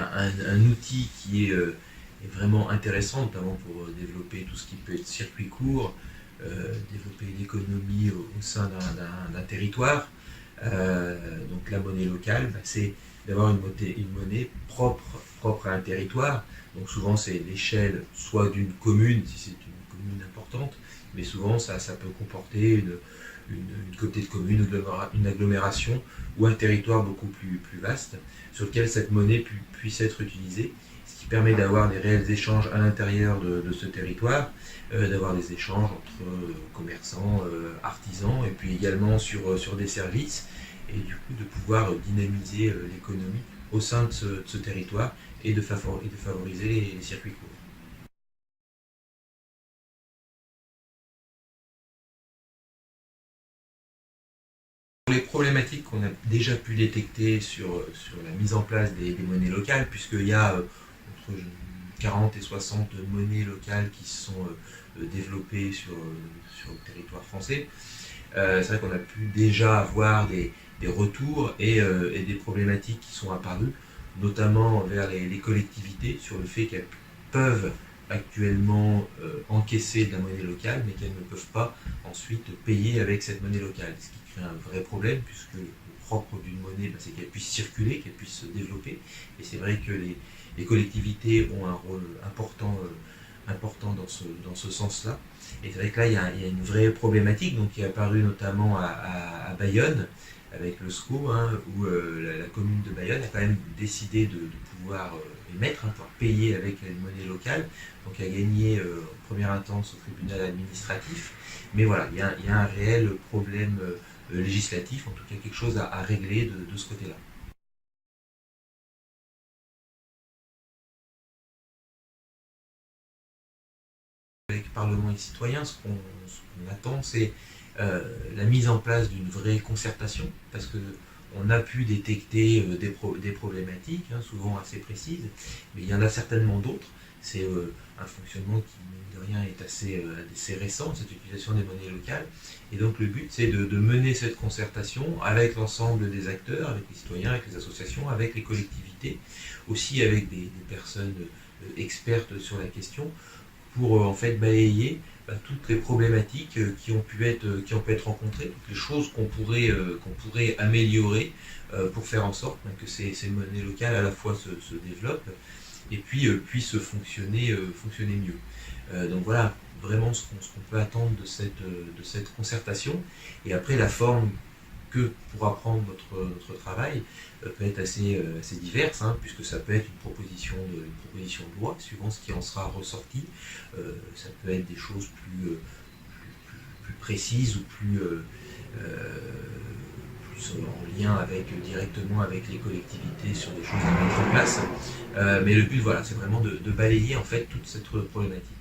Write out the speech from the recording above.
Un outil qui est vraiment intéressant, notamment pour développer tout ce qui peut être circuit court, développer l'économie au sein d'un territoire. Donc la monnaie locale, c'est d'avoir une monnaie propre à un territoire. Donc souvent c'est l'échelle soit d'une commune, si c'est une commune importante, mais souvent ça peut comporter une communauté de communes, une agglomération ou un territoire beaucoup plus vaste sur lequel cette monnaie puisse être utilisée, ce qui permet d'avoir des réels échanges à l'intérieur de ce territoire, d'avoir des échanges entre commerçants, artisans, et puis également sur des services, et du coup de pouvoir dynamiser l'économie au sein de ce territoire et de favoriser les circuits courts. Les problématiques qu'on a déjà pu détecter sur la mise en place des monnaies locales, puisqu'il y a entre 40 et 60 monnaies locales qui sont développées sur le territoire français, c'est vrai qu'on a pu déjà avoir des retours et des problématiques qui sont apparues, notamment vers les collectivités, sur le fait qu'elles peuvent actuellement encaisser de la monnaie locale, mais qu'elles ne peuvent pas ensuite payer avec cette monnaie locale, ce qui crée un vrai problème, puisque le propre d'une monnaie, c'est qu'elle puisse circuler, qu'elle puisse se développer, et c'est vrai que les collectivités ont un rôle important dans ce sens-là. Et c'est vrai que là, il y a une vraie problématique qui est apparue notamment à Bayonne, avec le SCO, où la commune de Bayonne a quand même décidé de pouvoir émettre, pouvoir payer avec une monnaie locale, donc a gagné en première instance au tribunal administratif. Mais voilà, il y a un réel problème législatif, en tout cas quelque chose à régler de ce côté-là. Avec Parlement et citoyens, ce qu'on attend, c'est la mise en place d'une vraie concertation, parce qu'on a pu détecter des problématiques, souvent assez précises, mais il y en a certainement d'autres. C'est un fonctionnement qui, mine de rien, est assez récent, cette utilisation des monnaies locales. Et donc le but, c'est de mener cette concertation avec l'ensemble des acteurs, avec les citoyens, avec les associations, avec les collectivités, aussi avec des personnes expertes sur la question, pour en fait balayer toutes les problématiques qui ont pu être rencontrées, toutes les choses qu'on pourrait améliorer pour faire en sorte que ces monnaies locales à la fois se développent et puis puissent fonctionner mieux. Donc voilà vraiment ce qu'on peut attendre de cette concertation. Et après, la forme que pourra prendre notre travail peut être assez diverse, puisque ça peut être une proposition de loi, suivant ce qui en sera ressorti. Ça peut être des choses plus précises ou plus en lien directement avec les collectivités sur des choses à mettre en place. Mais le but, voilà, c'est vraiment de balayer en fait toute cette problématique.